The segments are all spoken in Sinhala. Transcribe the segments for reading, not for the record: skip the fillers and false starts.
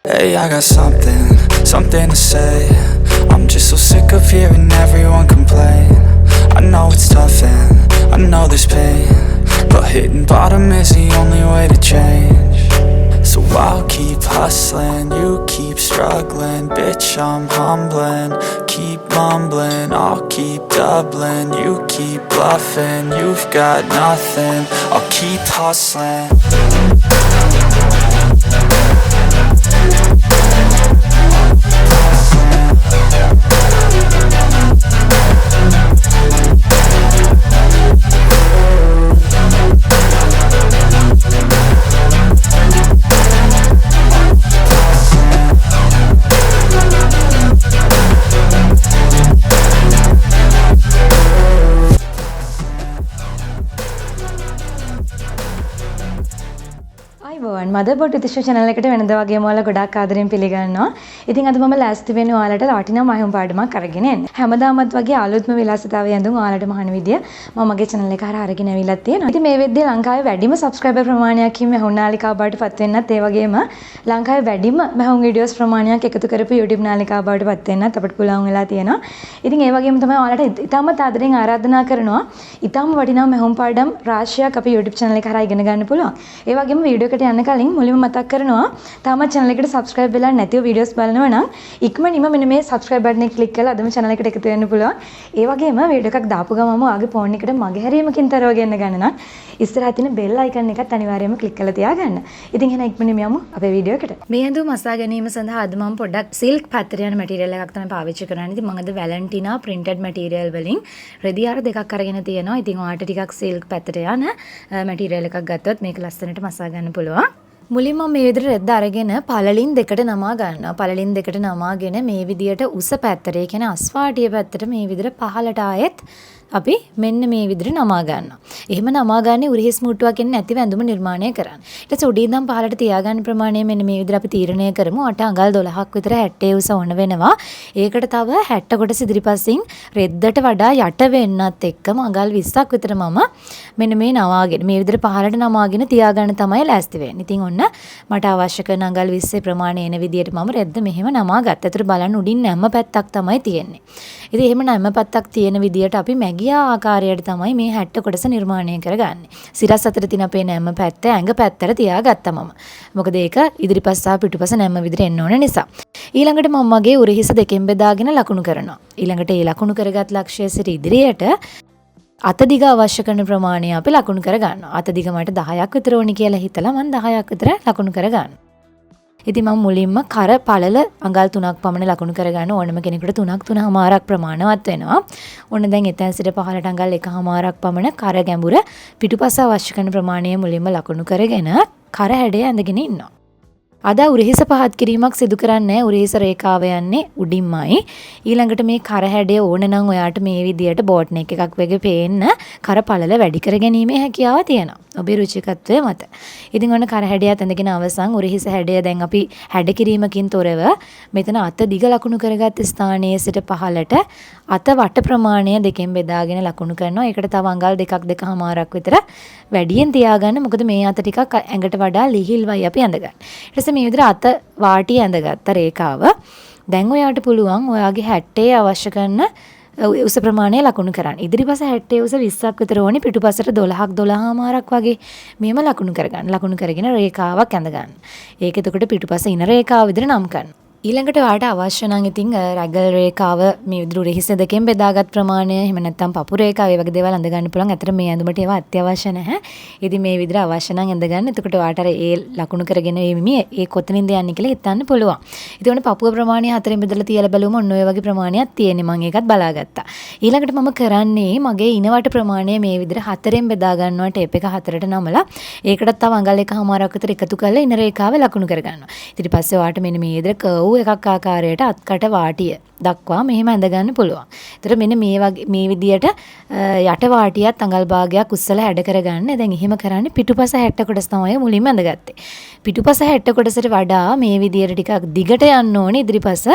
Hey, I got something to say. I'm just so sick of hearing everyone complain. I know it's tough and I know there's pain, but hitting bottom is the only way to change. So I'll keep hustling, you keep struggling. Bitch, I'm humbling, keep mumbling. I'll keep doubling, you keep bluffing. You've got nothing, I'll keep hustling. අයිබෝන් මදර්බෝඩ් විදිෂ channel එකට වෙනද වගේම ඔයාලා ගොඩාක් ආදරෙන් පිළිගන්නවා. ඉතින් අද මම ලෑස්ති වෙන්නේ ඔයාලට වටිනා මහයුම් පාඩමක් අරගෙන එන්න. හැමදාමත් වගේ අලුත්ම විලාසිතාවය ඇඳුම් ඔයාලට මහන විදිය මම මගේ channel එක හරහා අරගෙන ඇවිල්ලා තියෙනවා. ඉතින් මේ වෙද්දී ලංකාවේ වැඩිම subscriber ප්‍රමාණයක් හිමි මහුන් නාලිකාව බවට පත් වෙන්නත් ඒ වගේම ලංකාවේ වැඩිම මහුන් videos ප්‍රමාණයක් එකතු කරපු YouTube නාලිකාව බවට පත් වෙන්නත් අපිට පුළුවන් වෙලා තියෙනවා. ඉතින් ඒ වගේම තමයි ඔයාලට ඉතාමත් ආදරෙන් ආරාධනා කරනවා. ඉතාම වටිනා මහුම් පාඩම් රාශියක් අපේ YouTube channel එක හරහා ඉගෙන ගන්න පුළුවන්. ඒ වගේම වීඩියෝ එකට යන්න කලින් මුලින්ම මතක් කරනවා තාමත් channel එකට subscribe වෙලා නැතිව videos බලනවා නම් ඉක්මනින්ම මෙන්න මේ subscribe button එක click කරලා අදම channel එකට එකතු වෙන්න පුළුවන්. ඒ වගේම වීඩියෝ එකක් දාපු ගමම ඔයාගේ phone එකට මගහැරීමකින් තරව ගන්න ගන්න නම් ඉස්සරහා තියෙන bell icon එකත් අනිවාර්යයෙන්ම click කරලා තියාගන්න. ඉතින් එහෙනම් ඉක්මනින්ම යමු අපේ වීඩියෝ එකට. මේ ඇඳුම මසා ගැනීම සඳහා අද මම පොඩ්ඩක් silk pattern යන material එකක් තමයි පාවිච්චි කරන්නේ. ඉතින් මම අද Valentina printed material වලින් රෙදි ආර දෙකක් අරගෙන තියෙනවා. ඉතින් ඔයාලට ටිකක් silk pattern යන material එකක් ගත්තොත් මේක ලස්සනට මසා ගන්න පුළුවන්. මුලින්ම මේ විදිහට රෙද්ද අරගෙන පළලින් දෙකට නමා ගන්නවා. පළලින් දෙකට නමාගෙන මේ විදිහට උස පැත්තට, ඒ කියන්නේ අස්වාටිය පැත්තට මේ විදිහට පහළට ආයෙත් අපි මෙන්න මේ විදිහට නමා ගන්නවා. එහෙම නමා ගන්නේ උරහිස් මුට්ටුවක් එන්නේ නැතිව ඇඳුම නිර්මාණය කරන්න. ඊට පස්සේ උඩින් ඉඳන් පහළට තියාගන්න ප්‍රමාණය මෙන්න මේ විදිහට අපි තීරණය කරමු. අට අඟල් 12ක් විතර 70 උස ඕන වෙනවා. ඒකට තව 60 කොටස ඉදිරිපසින් රෙද්දට වඩා යට වෙන්නත් එක්කම අඟල් 20ක් විතර මම මෙන්න මේ නවාගෙන මේ විදිහට පහළට නමාගෙන තියාගන්න තමයි ලෑස්ති වෙන්නේ. ඉතින් ඔන්න මට අවශ්‍ය කරන අඟල් 20 ප්‍රමාණය එන විදිහට මම රෙද්ද මෙහෙම නමා ගත්තා. ඒතර බලන්න උඩින් නැම්ම පැත්තක් තමයි තියෙන්නේ. ඉතින් එහෙම නැම්ම පැත්තක් තියෙන විදිහට අපි මැගියා ආකාරයට තමයි මේ 60 කොටස නිර්මාණය කරගන්නේ. සිරස් අතර තියෙන අපේ නැම්ම පැත්ත ඇඟ පැත්තට තියාගත්තා මම. මොකද ඒක ඉදිරිපස් සහ පිටුපස නැම්ම විදිහට එන්න ඕන නිසා. ඊළඟට මම මගේ උරහිස දෙකෙන් බෙදාගෙන ලකුණු කරනවා. ඊළඟට ඒ ලකුණු කරගත් ලක්ෂ්‍යය සිට ඉදිරියට අත දිග අවශ්‍ය කරන ප්‍රමාණය අපි ලකුණු කර ගන්නවා. අත දිග මට 10ක් විතර ඕනි කියලා හිතලා මම 10ක් විතර ලකුණු කර ගන්නවා. ඉතින් මම මුලින්ම කර පළල අඟල් 3ක් පමණ ලකුණු කර ගන්න ඕනම කෙනෙකුට 3.5ක් ප්‍රමාණවත් වෙනවා. ඕන දැන් එතෙන් සිට පහළට අඟල් 1.5ක් පමණ කර ගැඹුර පිටුපස අවශ්‍ය කරන ප්‍රමාණය මුලින්ම ලකුණු කරගෙන කර හැඩය ඇඳගෙන ඉන්නවා. අද උරහිස පහත් කිරීමක් සිදු කරන්නේ උරහිස රේඛාව යන්නේ උඩින්මයි. ඊළඟට මේ කර හැඩය ඕන නම් ඔයාට මේ විදියට බෝට් නෙක් එකක් වගේ පේන්න කර පළල වැඩි කර ගැනීමේ හැකියාව තියෙනවා. ඔබේ රුචිකත්වය මත. ඉතින් ඔන්න කර හැඩයත් ඇඳගෙන අවසන් උරහිස හැඩය දැන් අපි හැඩ කිරීමකින් තොරව මෙතන අත දිග ලකුණු කරගත් ස්ථානයේ සිට පහළට අත වට ප්‍රමාණය දෙකෙන් බෙදාගෙන ලකුණු කරනවා. ඒකට තව අඟල් දෙකමාරක් විතර වැඩියෙන් තියාගන්න. මොකද මේ අත ටිකක් ඇඟට වඩා ලිහිල්වයි අපි ඇඳගන්න. ඊට පස්සේ මේ විදිහට අත වාටිය ඇඳගත්ත රේඛාව දැන් ඔයාට පුළුවන් ඔයාගේ 60 අවශ්‍ය කරන උස ප්‍රමාණය ලකුණු කරන්න. ඉදිරිපස 60 උස 20ක් විතර ඕනි. පිටුපසට 12ක් 12මාරක් වගේ මේම ලකුණු කරගන්න. ලකුණු කරගෙන රේඛාවක් ඇඳ ගන්න. ඒක එතකොට පිටුපස ඉන රේඛාව විතර නම් කරන්න. ඊළඟට ඔයාට අවශ්‍ය නම් ඉතින් රැගල් රේඛාව මේ විදිහට උරහිස දෙකෙන් බෙදාගත් ප්‍රමාණය එහෙම නැත්නම් පපු රේඛාව ඒ වගේ දේවල් අඳ ගන්න පුළුවන්. අතට මේ ඇඳුමට ඒවා අත්‍යවශ්‍ය නැහැ. ඉතින් මේ විදිහට අවශ්‍ය නම් ඇඳ ගන්න. එතකොට ඔයාට අර ඒ ලකුණු කරගෙන ඒ කොතනින්ද යන්නේ කියලා හිතන්න පුළුවන්. ඉතින් ඔන්න පපුව ප්‍රමාණය හතරෙන් බෙදලා තියලා බලුවම ඔන්න ඔය වගේ ප්‍රමාණයක් තියෙන්නේ. මම ඒකත් බලාගත්තා. ඊළඟට මම කරන්නේ මගේ ඉනවට ප්‍රමාණය මේ විදිහට හතරෙන් බෙදා ගන්නවා. ටේප් එක හතරට නමලා ඒකටත් තව අඟල් එකමාරක් විතර එකතු කරලා ඉන රේඛාව ලකුණු කර ගන්නවා. ඊට පස්සේ ඔයාට මෙන්න මේ විදිහට කර්ව් එකක් ආකාරයට අත්කට වාටිය දක්වා මෙහෙම ඇඳ ගන්න පුළුවන්. ඒතර මෙන්න මේ විදියට යට වාටියත් අඟල් භාගයක් උස්සලා හැඩ කරගන්න. දැන් එහෙම කරන්නේ පිටුපස 60 කොටස තමයි මුලින්ම ඇඳගත්තේ. පිටුපස 60 කොටසට වඩා මේ විදියට ටිකක් දිගට යන්න ඕනේ ඉදිරිපස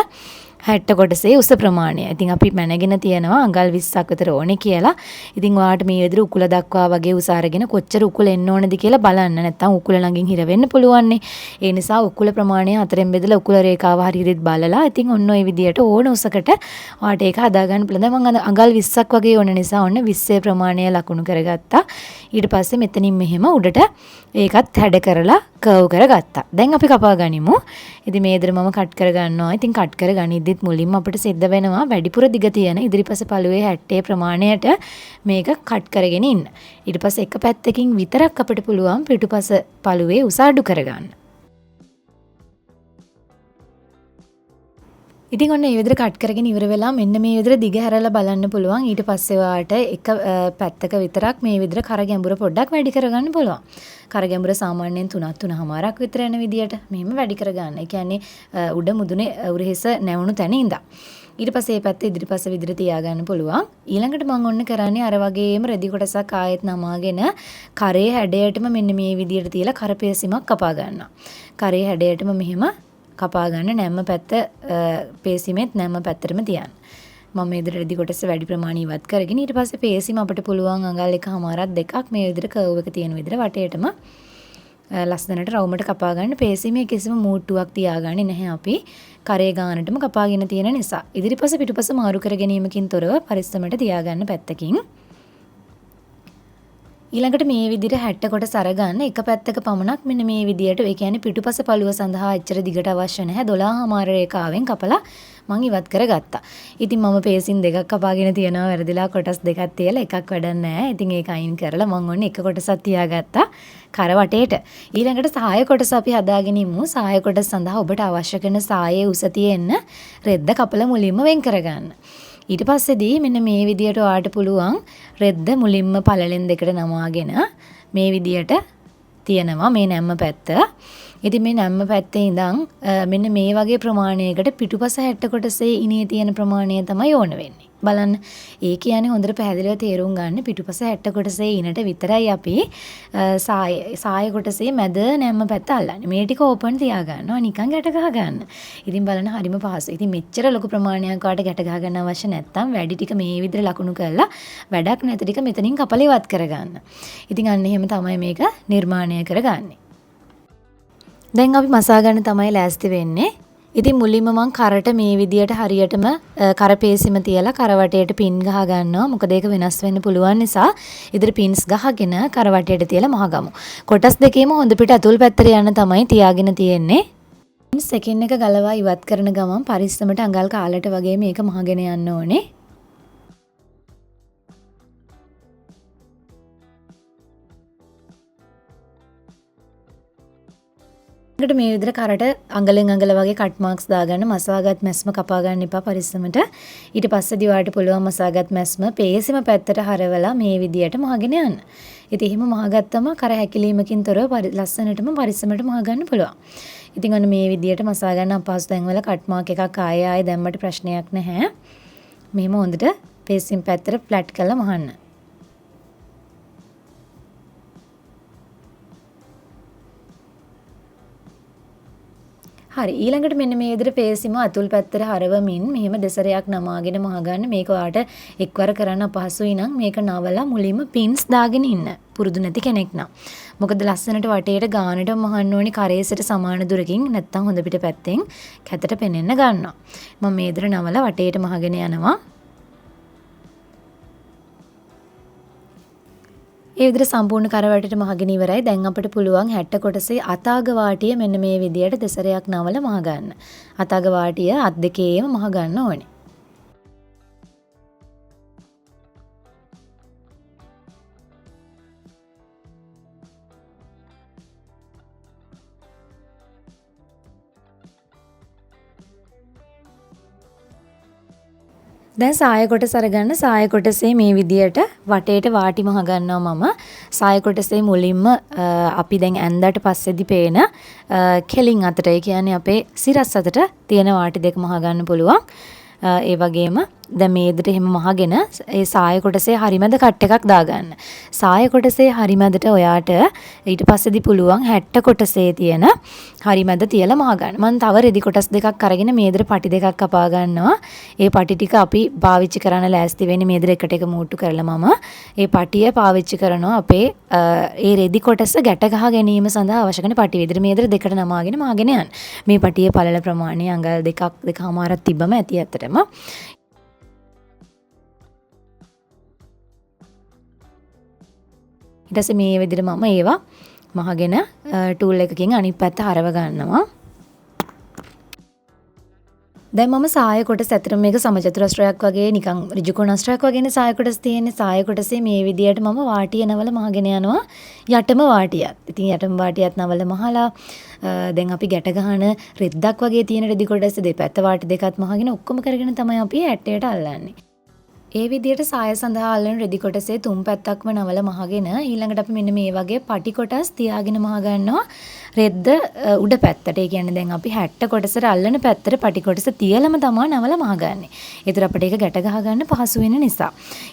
60 කොටසේ උස ප්‍රමාණය. ඉතින් අපි මැනගෙන තියෙනවා අඟල් 20ක් විතර ඕනේ කියලා. ඉතින් ඔයාලට මේ විදිහට උකුල දක්වා වගේ උස අරගෙන කොච්චර උකුල එන්න ඕනද කියලා බලන්න. නැත්නම් උකුල ළඟින් හිර වෙන්න පුළුවන් නේ. ඒ නිසා උකුල ප්‍රමාණය හතරෙන් බෙදලා උකුල රේඛාව හරියට බලලා ඉතින් ඔන්න ඔය විදිහට ඕන උසකට ඔයාලට ඒක හදා ගන්න පුළුවන්. දැන් මම අඟල් 20ක් වගේ ඕන නිසා ඔන්න 20 ප්‍රමාණය ලකුණු කරගත්තා. ඊට පස්සේ මෙතනින් මෙහෙම උඩට ඒකත් හැඩ කරලා කර්ව් කරගත්තා. දැන් අපි කපා ගනිමු. ඉතින් මේ විදිහට මම කට් කර ගන්නවා. ඉතින් කට් කර ගනිද්දිත් මුලින්ම අපිට සිද්ධ වෙනවා වැඩිපුර දිග තියෙන ඉදිරිපස පළුවේ 60 ප්‍රමාණයට මේක කට් කරගෙන ඉන්න. ඊට පස්සේ එක පැත්තකින් විතරක් අපිට පුළුවන් පිටුපස පළුවේ උස අඩු කරගන්න. ඉතින් ඔන්න මේ විදිහට කට් කරගෙන ඉවර වෙලා මෙන්න මේ විදිහට දිග හැරලා බලන්න පුළුවන්. ඊට පස්සේ ඔයාලට එක පැත්තක විතරක් මේ විදිහට කර ගැඹුර පොඩ්ඩක් වැඩි කරගන්න පුළුවන්. කර ගැඹුර සාමාන්‍යයෙන් 3.5ක් විතර යන විදිහට මෙහෙම වැඩි කරගන්න. ඒ කියන්නේ උඩ මුදුනේ උරහිස නැවුණු තැන ඉඳන්. ඊට පස්සේ මේ පැත්ත ඉදිරිපස්ස විදිහට තියාගන්න පුළුවන්. ඊළඟට මම ඔන්න කරන්නේ අර වගේම රෙදි කොටසක් ආයෙත් නමාගෙන කරේ හැඩයටම මෙන්න මේ විදිහට තියලා කරපේසිමක් කපා ගන්නවා. කරේ හැඩයටම මෙහෙම කපා ගන්න නැම්ම පැත්ත පේසිමෙත් නැම්ම පැත්තටම තියන්න. මම මේ විදිහට රෙදි කොටස වැඩි ප්‍රමාණය ඉවත් කරගෙන ඊට පස්සේ පේසිම අපිට පුළුවන් අඟල් එකමාරක් දෙකක් මේ විදිහට කර්ව් එක තියෙන විදිහට වටේටම ලස්සනට රවුමට කපා ගන්න. පේසිමේ කිසිම මූට්ටුවක් තියාගන්නේ නැහැ අපි. කරේ ගානටම කපාගෙන තියෙන නිසා. ඉදිරිපස පිටුපස මාරු කර ගැනීමකින් තොරව පරිස්සමට තියාගන්න පැත්තකින්. ඊළඟට මේ විදිහට 60 කොටස අරගන්න එක පැත්තක පමණක් මෙන්න මේ විදිහට ඒ කියන්නේ පිටුපස පළුව සඳහා එච්චර දිගට අවශ්‍ය නැහැ 12මාර රේඛාවෙන් කපලා මම ඉවත් කරගත්තා. ඉතින් මම පේසින් දෙකක් කපාගෙන තියනවා වැරදිලා කොටස් දෙකක් තියලා එකක් වැඩක් නැහැ. ඉතින් ඒක අයින් කරලා මම ඔන්න එක කොටසක් තියාගත්තා කර වටේට. ඊළඟට සාය කොටස අපි හදාගෙන ඉමු. සාය කොටස සඳහා ඔබට අවශ්‍ය කරන සායේ උස තියෙන්න රෙද්ද කපලා මුලින්ම වෙන් කරගන්න. ඊට පස්සේදී මෙන්න මේ විදියට ඔයාලට පුළුවන් රෙද්ද මුලින්ම පළලෙන් දෙකට නමාගෙන මේ විදියට තියෙනවා මේ නැම්ම පැත්ත. ඉතින් මේ නැම්ම පැත්තේ ඉඳන් මෙන්න මේ වගේ ප්‍රමාණයකට පිටුපස 60 කොටසේ ඉනේ තියෙන ප්‍රමාණය තමයි ඕන වෙන්නේ. බලන්න. ඒ කියන්නේ හොඳට පැහැදිලිව තේරුම් ගන්න පිටුපස 60 කොටසේ ඉනට විතරයි අපි සාය කොටසේ මැද නැම්ම පැත්ත අල්ලන්නේ. මේ ටික ඕපන් තියා ගන්නවා නිකන් ගැට ගහ ගන්න. ඉතින් බලන්න හරිම පහසුයි. ඉතින් මෙච්චර ලොකු ප්‍රමාණයක් වාට ගැට ගහ ගන්න අවශ්‍ය නැත්තම් වැඩි ටික මේ විදිහට ලකුණු කරලා වැඩක් නැති ටික මෙතනින් කපලා ඉවත් කරගන්න. ඉතින් අන්න එහෙම තමයි මේක නිර්මාණය කරගන්නේ. දැන් අපි මසා ගන්න තමයි ලෑස්ති වෙන්නේ. ඉතින් මුලින්ම මම කරට මේ විදියට හරියටම කරපේසිම තියලා කරවටේට පින් ගහ ගන්නවා. මොකද ඒක වෙනස් වෙන්න පුළුවන් නිසා ඉදිරි පින්ස් ගහගෙන කරවටේට තියලා මහගමු. කොටස් දෙකේම හොඳ පිට අතුල් පැත්තට යන්න තමයි තියාගෙන තියෙන්නේ. සෙකන්ඩ් එක ගලවා ඉවත් කරන ගමන් පරිස්සමට අඟල් කාලට වගේ මේක මහගෙන යන්න ඕනේ. ඊට මේ විදිහට කරට අඟලෙන් අඟල වගේ කට් මාක්ස් දාගන්න මසාගත් මැස්ම කපා ගන්න එපා පරිස්සමට. ඊට පස්සේදී ඔයාලට පුළුවන් මසාගත් මැස්ම පේසිම පැත්තට හරවලා මේ විදියට මහගෙන යන්න. ඉතින් එහෙම මහගත්තම කර හැකිලීමකින් තොරව ලස්සනටම පරිස්සමට මහගන්න පුළුවන්. ඉතින් අන්න මේ විදියට මසා ගන්න අපහසු තැන්වල කට් මාක් එකක් ආයෙ දැම්මට ප්‍රශ්නයක් නැහැ. මෙහෙම හොඳට පේසිම පැත්තට ෆ්ලැට් කරලා මහන්න. හරි ඊළඟට මෙන්න මේ විදිහට පේසිම අතුල් පැත්තට හරවමින් මෙහෙම දෙසරයක් නමාගෙන මහගන්න. මේක ඔයාලට එක්වර කරන්න අපහසුයි නම් මේක නවලා මුලින්ම පින්ස් දාගෙන ඉන්න. පුරුදු නැති කෙනෙක් නම්. මොකද ලස්සනට වටේට ගානට මහන්න ඕනි කරේසට සමාන දුරකින් නැත්තම් හොඳ පිට පැත්තෙන් කැතට පෙනෙන්න ගන්නවා. මම මේ විදිහට නවලා වටේට මහගෙන යනවා. ඒ විදිහට සම්පූර්ණ කරවටට මහගෙන ඉවරයි. දැන් අපිට පුළුවන් 60 කොටසේ අතාග වාටිය මෙන්න මේ විදියට දෙසරයක් නවල මහ ගන්න. අතාග වාටිය අත් දෙකේම මහ ගන්න ඕනේ. දැන් සාය කොටස අරගන්න. සාය කොටසේ මේ විදියට වටේට වාටි මහ ගන්නවා මම. සාය කොටසේ මුලින්ම අපි දැන් ඇඳට පස්සේදී පේන කෙලින් අතට ඒ කියන්නේ අපේ සිරස් අතට තියෙන වාටි දෙක මහ ගන්න පුළුවන්. ඒ වගේම දැන් මේ ඉදිරියට එහෙම මහගෙන ඒ සාය කොටසේ හරිමැද කට් එකක් දාගන්න. සාය කොටසේ හරිමැදට ඔයාට ඊට පස්සේදී පුළුවන් 60 කොටසේ තියෙන හරිමැද තියලා මහගන්න. මම තව රෙදි කොටස් දෙකක් අරගෙන මේ ඉදිරියට පටි දෙකක් කපා ගන්නවා. ඒ පටි ටික අපි පාවිච්චි කරන්න ලෑස්ති වෙන්නේ මේ ඉදිරියට එකට එක මූට්ටු කරලා මම ඒ පටිය පාවිච්චි කරනවා අපේ ඒ රෙදි කොටස ගැට ගහ ගැනීම සඳහා අවශ්‍ය කරන පටි විදිහට මේ ඉදිරියට දෙකට නමාගෙන මාගෙන යන්න. මේ පටියේ පළල ප්‍රමාණය අඟල් දෙකමාරක් තිබ්බම ඇති ඇත්තටම. ඊට පස්සේ මේ විදිහට මම ඒවා මහගෙන ටූල් එකකින් අනිත් පැත්ත හරව ගන්නවා. දැන් මම සාය කොටස ඇත්තටම මේක සමචතුරස්‍රයක් වගේ නිකන් ඍජු කොණස්‍රයක් වගේනේ සාය කොටස තියෙන්නේ. සාය කොටසේ මේ විදිහට මම වාටිය නවල මහගෙන යනවා යටම වාටියත්. ඉතින් යටම වාටියත් නවල මහලා දැන් අපි ගැට ගහන රෙද්දක් වගේ තියෙන රෙදි කොටස දෙපැත්ත වාටි දෙකත් මහගෙන ඔක්කොම කරගෙන තමයි අපි ඇටයට අල්ලන්නේ. ඒ විදිහට සාය සඳහා අල්ලන රෙදි කොටසේ තුන් පැත්තක්ම නවල මහගෙන ඊළඟට අපි මෙන්න මේ වගේ පටි කොටස් තියාගෙන මහ ගන්නවා රෙද්ද උඩ පැත්තට. ඒ කියන්නේ දැන් අපි 60 කොටසට අල්ලන පැත්තට පටි කොටස තියලම තමයි නවල මහගන්නේ. ඒතර අපිට ඒක ගැට ගහ ගන්න පහසු වෙන නිසා.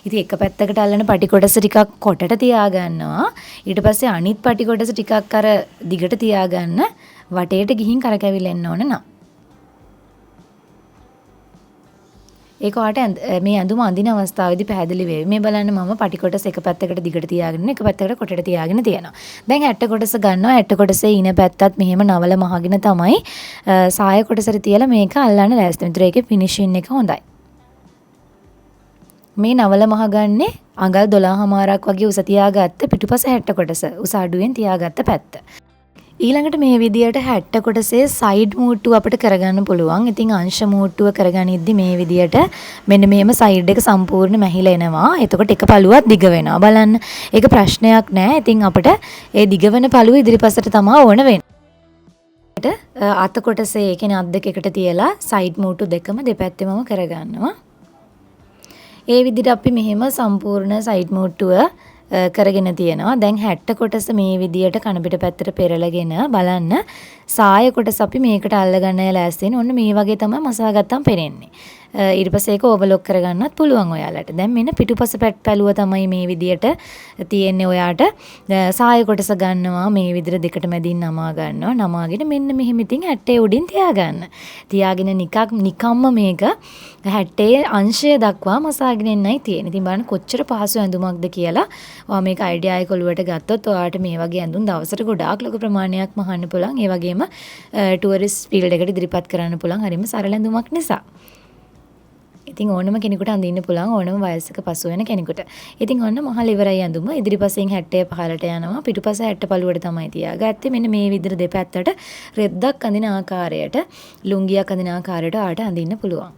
ඉතින් එක පැත්තකට අල්ලන පටි කොටස ටිකක් කොටට තියා ගන්නවා. ඊට පස්සේ අනිත් පටි කොටස ටිකක් අර දිගට තියා ගන්න වටේට ගිහින් කරකැවිලෙන්න ඕන නා. ඒක ඔයාලට මේ ඇඳුම අඳින අවස්ථාවේදී පැහැදිලි වෙයි. මේ බලන්න මම පටි කොටස එක පැත්තකට දිගට තියාගෙන එක පැත්තකට කොටට තියාගෙන තියෙනවා. දැන් 60 කොටස ගන්නවා. 60 කොටසේ ඉන පැත්තත් මෙහෙම නවල මහගෙන තමයි සාය කොටසට තියලා මේක අල්ලන්න ලෑස්ති. මෙතන ඒකේ ෆිනිෂින් එක හොඳයි. මේ නවල මහගන්නේ අඟල් 12මාරක් වගේ උස තියාගත්ත පිටුපස 60 කොටස උස අඩුවෙන් තියාගත්ත පැත්ත. ඊළඟට මේ විදියට 60 කොටසේ සයිඩ් මූට්ටුව අපිට කරගන්න පුළුවන්. ඉතින් අංශ මූට්ටුව කරගනිද්දි මේ විදියට මෙන්න මේම සයිඩ් එක සම්පූර්ණ මැහිලා එනවා. එතකොට එක පළුවක් දිග වෙනවා. බලන්න. ඒක ප්‍රශ්නයක් නෑ. ඉතින් අපිට ඒ දිග වෙන පළුව ඉදිරිපසට තමයි ඕන වෙන්නේ. අත කොටසේ ඒ කියන්නේ අත් දෙක එකට තියලා සයිඩ් මූට්ටු දෙකම දෙපැත්තෙමම කරගන්නවා. ඒ විදිහට අපි මෙහෙම සම්පූර්ණ සයිඩ් මූට්ටුව කරගෙන තියෙනවා. දැන් 60 කොටස මේ විදියට කන පිට පැත්තට පෙරලගෙන බලන්න සාය කොටස අපි මේකට අල්ල ගන්න ලෑස්ති වෙන. ඔන්න මේ වගේ තමයි මසා ගත්තම් පෙනෙන්නේ. ඊට පස්සේ ඒක ඕවර්ලොක් කරගන්නත් පුළුවන් ඔයාලට. දැන් මෙන්න පිටුපස පැලුව තමයි මේ විදියට තියෙන්නේ ඔයාට. සාය කොටස ගන්නවා මේ විදියට දෙකට මැදින් නමා ගන්නවා. නමාගෙන මෙන්න මෙහෙම ඉතින් 60 උඩින් තියාගන්න. තියාගෙන නිකම්ම මේක 60 අංශය දක්වා මසාගෙන එන්නයි තියෙන්නේ. ඉතින් බලන්න කොච්චර පහසු ඇඳුමක්ද කියලා. ඔයා මේක අයිඩියා එක ඔලුවට ගත්තොත් ඔයාට මේ වගේ ඇඳුම් දවසට ගොඩාක් ලොකු ප්‍රමාණයක් මහන්න පුළුවන්. ඒ වගේම ටුවරිස්ට් ෆීල්ඩ් එකට ඉදිරිපත් කරන්න පුළුවන්. හරිම සරල ඇඳුමක් නිසා. ඉතින් ඕනම කෙනෙකුට අඳින්න පුළුවන් ඕනම වයසක පසු වෙන කෙනෙකුට. ඉතින් ඔන්න මහල් ඉවරයි ඇඳුම. ඉදිරිපසෙන් 60 පහලට යනවා. පිටුපස 60 පළුවට තමයි තියාගත්තේ. මෙන්න මේ විදිහට දෙපැත්තට රෙද්දක් අඳින ආකාරයට, ලුංගියක් අඳින ආකාරයට ආට අඳින්න පුළුවන්.